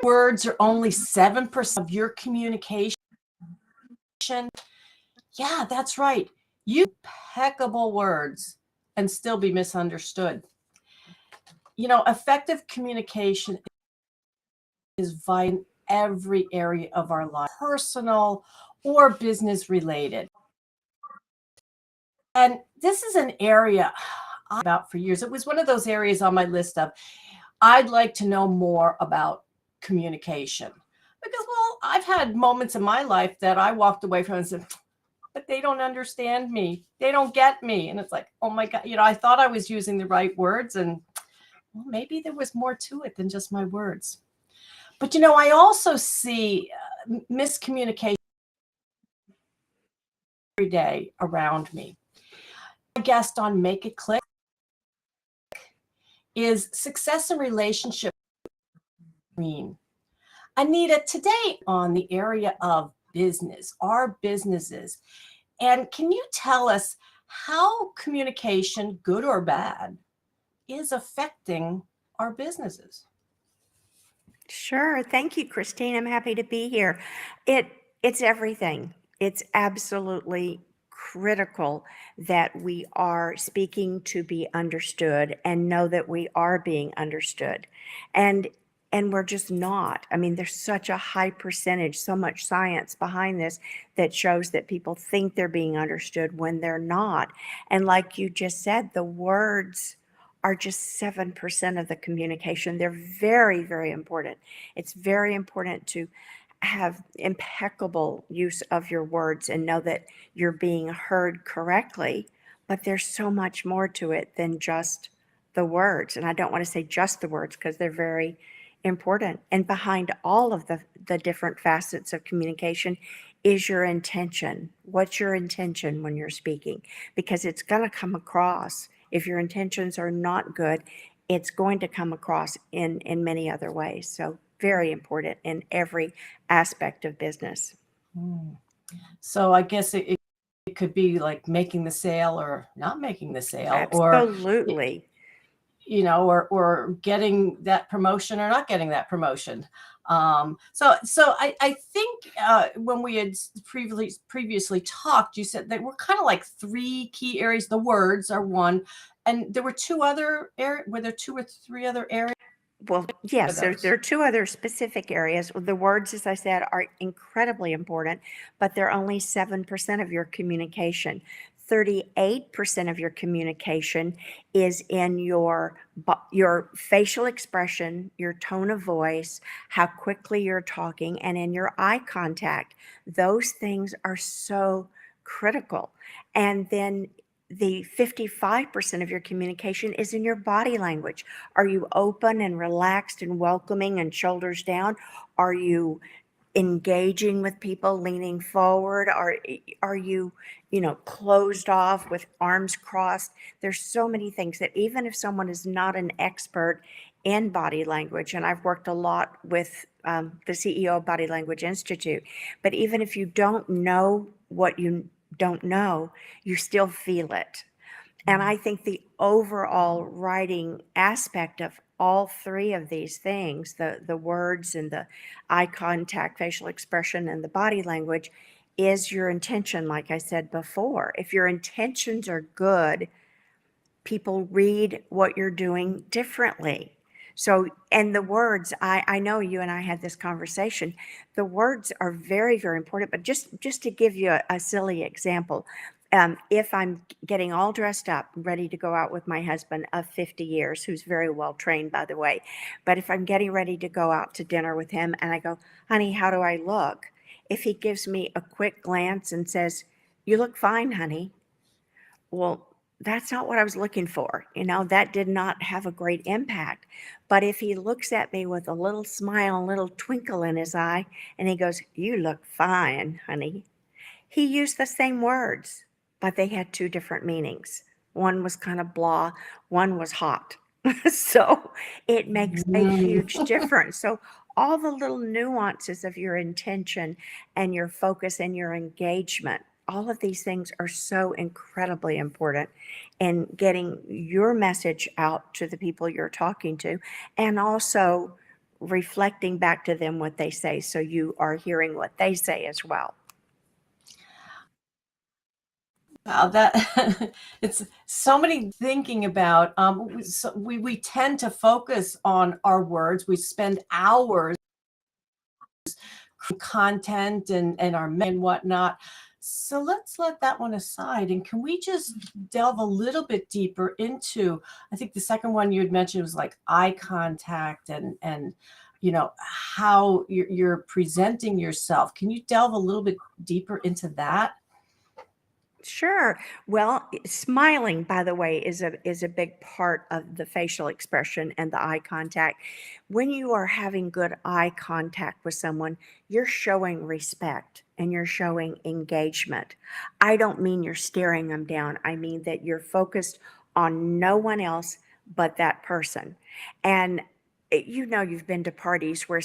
Words are only 7% of your communication. Yeah, that's right. You impeccable words and still be misunderstood. Effective communication is vital in every area of our life, personal or business related. And this is an area I about for years. It was one of those areas on my list of I'd like to know more about communication. Because, well, I've had moments in my life that I walked away from and said, but they don't understand me. They don't get me. And it's like, oh my God, I thought I was using the right words, and well, maybe there was more to it than just my words. But, I also see miscommunication every day around me. My guest on Make It Click is success in relationship. Anita, today on the area of business, our businesses. And can you tell us how communication, good or bad, is affecting our businesses? Sure. Thank you, Christine. I'm happy to be here. It's everything. It's absolutely critical that we are speaking to be understood and know that we are being understood. And we're just not. I mean, there's such a high percentage, so much science behind this that shows that people think they're being understood when they're not. And like you just said, the words are just 7% of the communication. They're very, very important. It's very important to have impeccable use of your words and know that you're being heard correctly. But there's so much more to it than just the words. And I don't want to say just the words because they're very important. And behind all of the different facets of communication is your intention. What's your intention when you're speaking? Because it's going to come across. If your intentions are not good, it's going to come across in many other ways. So very important in every aspect of business. So I guess it could be like making the sale or not making the sale, Absolutely. or getting that promotion or not getting that promotion. So I think when we had previously talked, you said that we're kind of like three key areas. The words are one, and there were two other areas. Were there two or three other areas? Well, yes, there are two other specific areas. The words, as I said, are incredibly important, but they're only 7% of your communication. 38% of your communication is in your facial expression, your tone of voice, how quickly you're talking, and in your eye contact. Those things are so critical. And then the 55% of your communication is in your body language. Are you open and relaxed and welcoming and shoulders down? Are you engaging with people, leaning forward? Are you, closed off with arms crossed? There's so many things that even if someone is not an expert in body language, and I've worked a lot with the CEO of Body Language Institute, but even if you don't know what you don't know, you still feel it. And I think the overall writing aspect of all three of these things, the words and the eye contact, facial expression, and the body language, is your intention, like I said before. If your intentions are good, people read what you're doing differently. So, and the words, I know you and I had this conversation. The words are very, very important. But just to give you a silly example, if I'm getting all dressed up, ready to go out with my husband of 50 years, who's very well trained, by the way, but if I'm getting ready to go out to dinner with him and I go, honey, how do I look? If he gives me a quick glance and says, you look fine, honey. Well, that's not what I was looking for. That did not have a great impact. But if he looks at me with a little smile, a little twinkle in his eye, and he goes, you look fine, honey. He used the same words, but they had two different meanings. One was kind of blah, one was hot. So it makes a huge difference. So all the little nuances of your intention and your focus and your engagement, all of these things are so incredibly important in getting your message out to the people you're talking to, and also reflecting back to them what they say, so you are hearing what they say as well. Wow, that it's so many thinking about. We tend to focus on our words. We spend hours content and our men and whatnot. So let's let that one aside. And can we just delve a little bit deeper into, I think the second one you had mentioned was like eye contact and how you're presenting yourself. Can you delve a little bit deeper into that? Sure. Well, smiling, by the way, is a big part of the facial expression and the eye contact. When you are having good eye contact with someone, you're showing respect and you're showing engagement. I don't mean you're staring them down. I mean that you're focused on no one else but that person. And you've been to parties where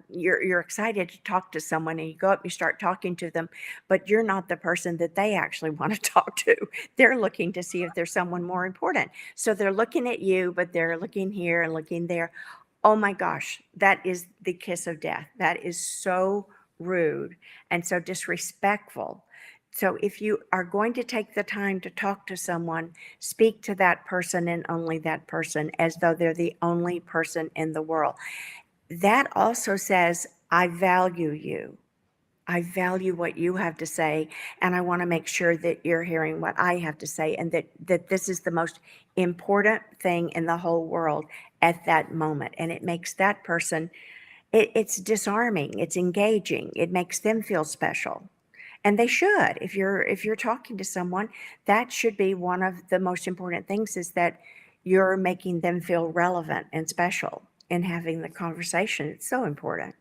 you're excited to talk to someone, and you go up, you start talking to them, but you're not the person that they actually want to talk to. They're looking to see if there's someone more important. So they're looking at you, but they're looking here and looking there. Oh my gosh, that is the kiss of death. That is so rude and so disrespectful. So if you are going to take the time to talk to someone, speak to that person and only that person as though they're the only person in the world. That also says, I value you. I value what you have to say, and I want to make sure that you're hearing what I have to say, and that this is the most important thing in the whole world at that moment. And it makes that person, it's disarming, it's engaging, it makes them feel special. And they should. If you're talking to someone, that should be one of the most important things, is that you're making them feel relevant and special in having the conversation. It's so important.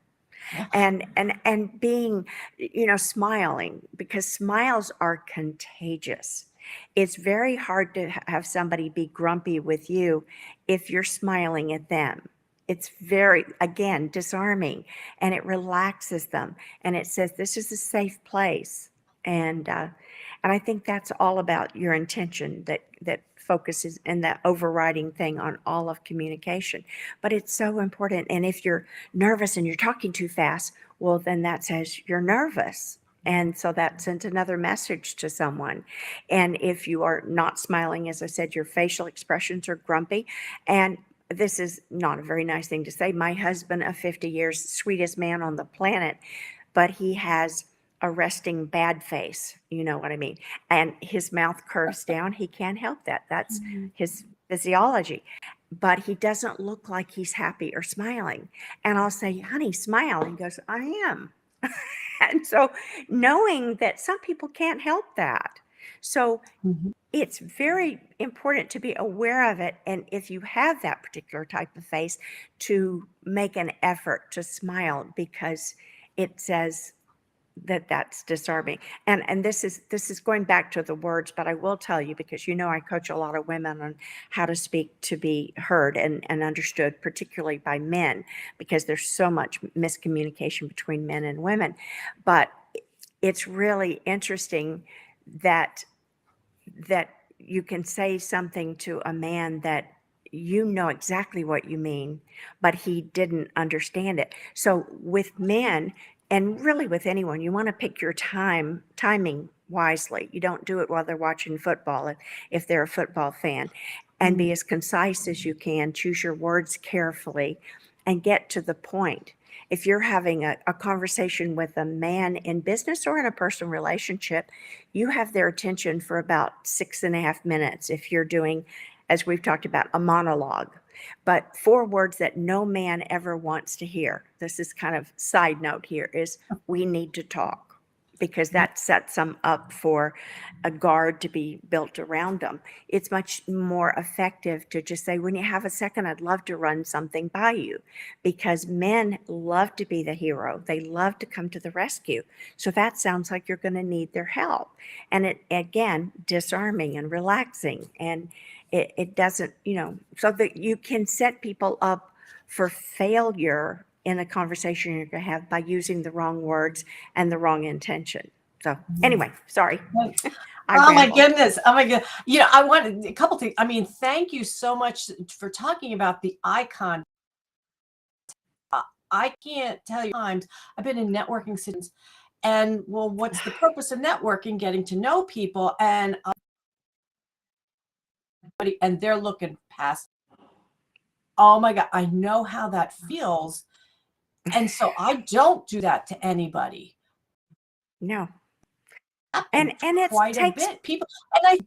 Yeah. And being, smiling, because smiles are contagious. It's very hard to have somebody be grumpy with you if you're smiling at them. It's very, again, disarming, and it relaxes them, and it says this is a safe place. And I think that's all about your intention, that focuses, and that overriding thing on all of communication. But it's so important. And if you're nervous and you're talking too fast, well, then that says you're nervous. And so that sends another message to someone. And if you are not smiling, as I said, your facial expressions are grumpy. And this is not a very nice thing to say. My husband of 50 years, sweetest man on the planet, but he has a resting bad face. You know what I mean? And his mouth curves down. He can't help that. That's his physiology. But he doesn't look like he's happy or smiling. And I'll say, honey, smile. And he goes, I am. And so knowing that some people can't help that. So it's very important to be aware of it. And if you have that particular type of face, to make an effort to smile, because it says that's disarming. And this is going back to the words, but I will tell you, because I coach a lot of women on how to speak to be heard and understood, particularly by men, because there's so much miscommunication between men and women. But it's really interesting that you can say something to a man that you know exactly what you mean, but he didn't understand it. So with men, and really with anyone, you want to pick your timing wisely. You don't do it while they're watching football, if they're a football fan, and be as concise as you can. Choose your words carefully and get to the point. If you're having a conversation with a man in business or in a personal relationship, you have their attention for about 6.5 minutes. If you're doing, as we've talked about, a monologue, but 4 words that no man ever wants to hear. This is kind of side note here, is we need to talk, because that sets them up for a guard to be built around them. It's much more effective to just say, when you have a second, I'd love to run something by you, because men love to be the hero. They love to come to the rescue. So that sounds like you're going to need their help. And it, again, disarming and relaxing. And it doesn't, so that you can set people up for failure in a conversation you're going to have by using the wrong words and the wrong intention. So anyway, sorry. Oh my goodness. Oh my God. I wanted a couple things. I mean, thank you so much for talking about the icon. I can't tell you times I've been in networking situations, and well, what's the purpose of networking? Getting to know people, and they're looking past. Oh my God, I know how that feels. And so I don't do that to anybody. No. And it quite takes a bit. People, and I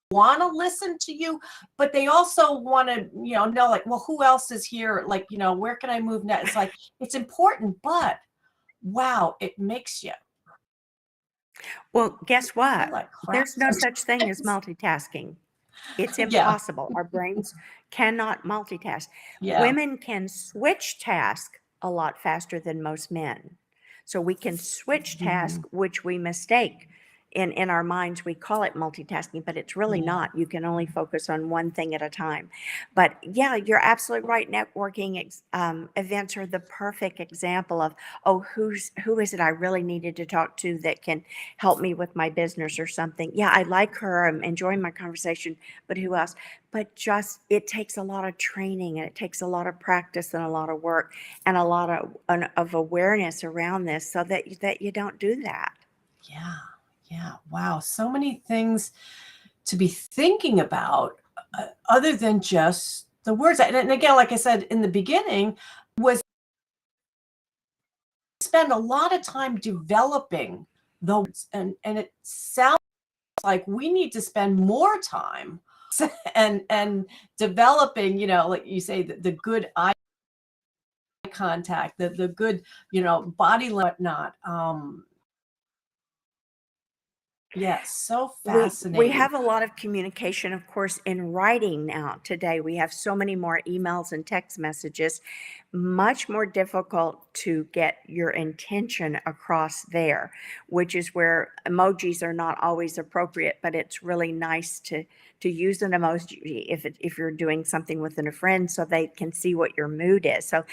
want to listen to you, but they also want to, know like, well, who else is here? Like, where can I move next? It's like, it's important, but wow, it makes you. Well, guess what? Like There's no such thing as multitasking. It's Yeah. impossible. Our brains cannot multitask. Yeah. Women can switch task a lot faster than most men. So we can switch task, which we mistake. In our minds, we call it multitasking, but it's really not. You can only focus on one thing at a time. But yeah, you're absolutely right. Networking events are the perfect example of, oh, who is it I really needed to talk to that can help me with my business or something? Yeah, I like her. I'm enjoying my conversation, but who else? But just, it takes a lot of training, and it takes a lot of practice and a lot of work and a lot of awareness around this so that you don't do that. Yeah. Yeah. Wow. So many things to be thinking about other than just the words. And again, like I said in the beginning, was spend a lot of time developing the words, and it sounds like we need to spend more time and developing, like you say, the good eye contact, the good, body whatnot. Yes, so We fascinating. have a lot of communication, of course, in writing now today. We have so many more emails and text messages, much more difficult to get your intention across there, which is where emojis are not always appropriate, but it's really nice to use an emoji if you're doing something with a friend so they can see what your mood is. So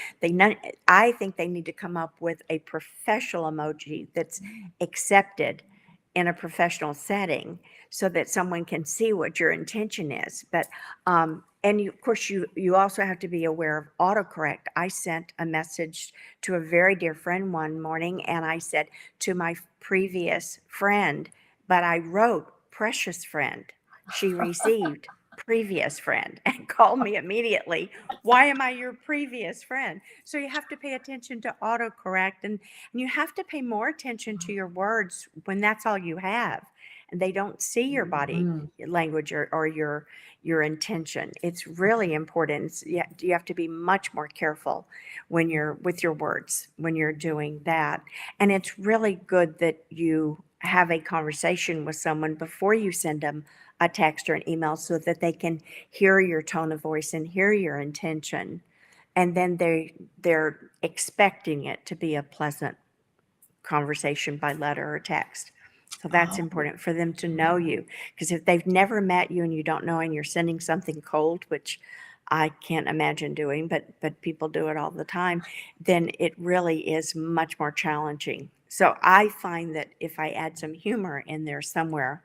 I think they need to come up with a professional emoji that's accepted in a professional setting so that someone can see what your intention is. But and of course you also have to be aware of autocorrect. I sent a message to a very dear friend one morning, and I said, to my previous friend, but I wrote precious friend. She received previous friend and called me immediately. Why am I your previous friend? So you have to pay attention to autocorrect, and you have to pay more attention to your words when that's all you have and they don't see your body language or your intention. It's really important. You have to be much more careful when you're with your words when you're doing that. And it's really good that you have a conversation with someone before you send them a text or an email so that they can hear your tone of voice and hear your intention, and then they're expecting it to be a pleasant conversation by letter or text. So that's important for them to know you, because if they've never met you and you don't know and you're sending something cold, which I can't imagine doing, but people do it all the time, then it really is much more challenging. So I find that if I add some humor in there somewhere,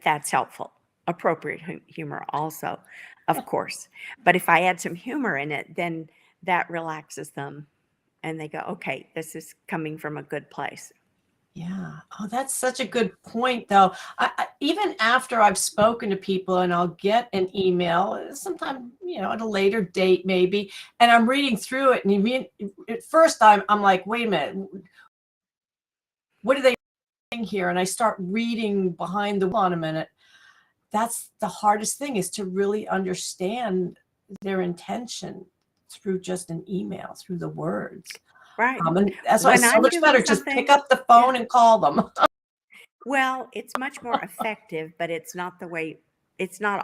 that's helpful. Appropriate humor also, of course. But if I add some humor in it, then that relaxes them and they go, okay, this is coming from a good place. Yeah. Oh, that's such a good point, though. Even after I've spoken to people and I'll get an email, sometime, at a later date, maybe, and I'm reading through it. And you mean, at first I'm like, wait a minute, what are they saying here? And I start reading behind the on a minute. That's the hardest thing, is to really understand their intention through just an email, through the words. Right. And that's why When it's so I'm much doing better. Just pick something, up the phone and call them. well, it's much more effective, but it's not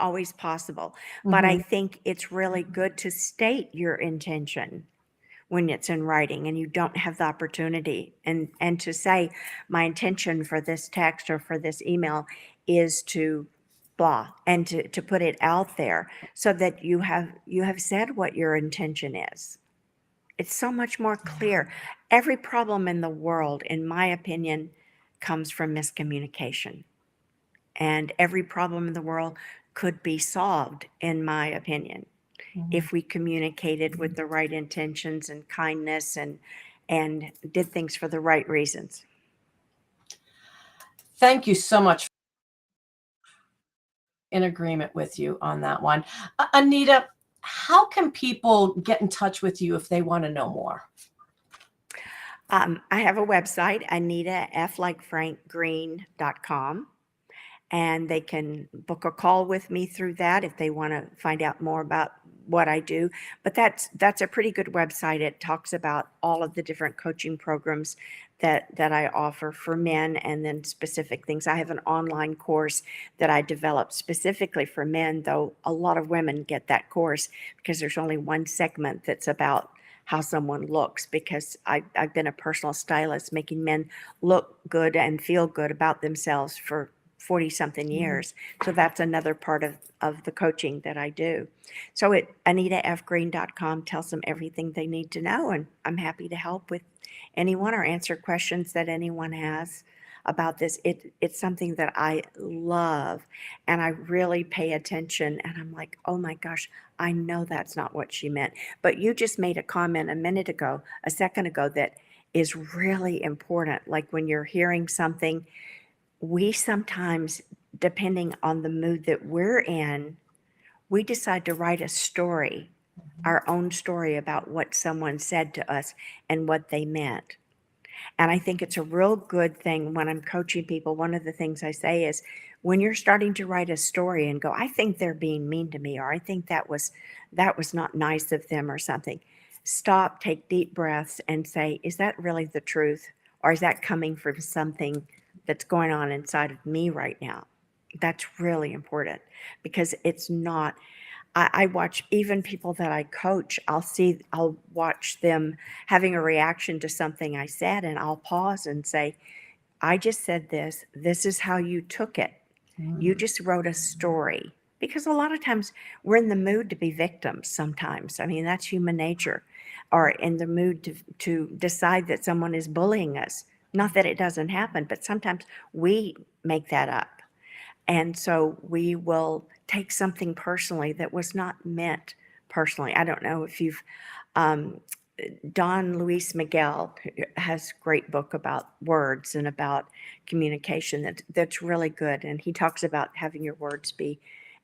always possible. But I Mhm. think it's really good to state your intention when it's in writing and you don't have the opportunity, and to say, my intention for this text or for this email is to blah, and to put it out there so that you have said what your intention is. It's so much more clear. Every problem in the world, in my opinion, comes from miscommunication. And every problem in the world could be solved, in my opinion, if we communicated with the right intentions and kindness and did things for the right reasons. Thank you so much. In agreement with you on that one. Anita, how can people get in touch with you if they want to know more? I have a website, anitaflikefrankgreen.com, and they can book a call with me through that if they want to find out more about what I do. But that's a pretty good website. It talks about all of the different coaching programs that I offer for men, and then specific things. I have an online course that I developed specifically for men, though a lot of women get that course because there's only one segment that's about how someone looks, because I've been a personal stylist making men look good and feel good about themselves for 40 something years. So that's another part of the coaching that I do. So at anitafgreen.com tells them everything they need to know, and I'm happy to help with anyone or answer questions that anyone has about this. It's something that I love, and I really pay attention, and I'm like, oh my gosh, I know that's not what she meant. But you just made a comment a second ago, that is really important. Like when you're hearing something, we sometimes, depending on the mood that we're in, we decide to write a story, our own story about what someone said to us and what they meant. And I think it's a real good thing when I'm coaching people. One of the things I say is, when you're starting to write a story and go, I think they're being mean to me, or I think that was not nice of them or something, stop, take deep breaths and say, is that really the truth? Or is that coming from something that's going on inside of me right now? That's really important, because it's not. I watch even people that I coach, I'll watch them having a reaction to something I said, and I'll pause and say, I just said this. This is how you took it. You just wrote a story. Because a lot of times we're in the mood to be victims sometimes. I mean, that's human nature. Or in the mood to decide that someone is bullying us. Not that it doesn't happen, but sometimes we make that up. And so we will take something personally that was not meant personally. I don't know if you've, Don Luis Miguel has a great book about words and about communication that's really good. And he talks about having your words be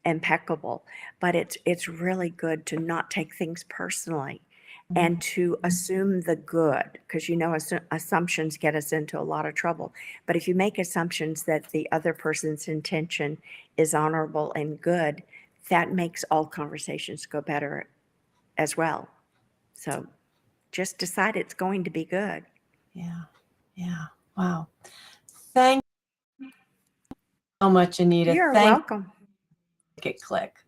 impeccable, but it's really good to not take things personally and to assume the good, because assumptions get us into a lot of trouble. But if you make assumptions that the other person's intention is honorable and good, that makes all conversations go better as well. So just decide it's going to be good. Yeah. Yeah. Wow. Thank you so much, Anita. You're welcome. Make it click.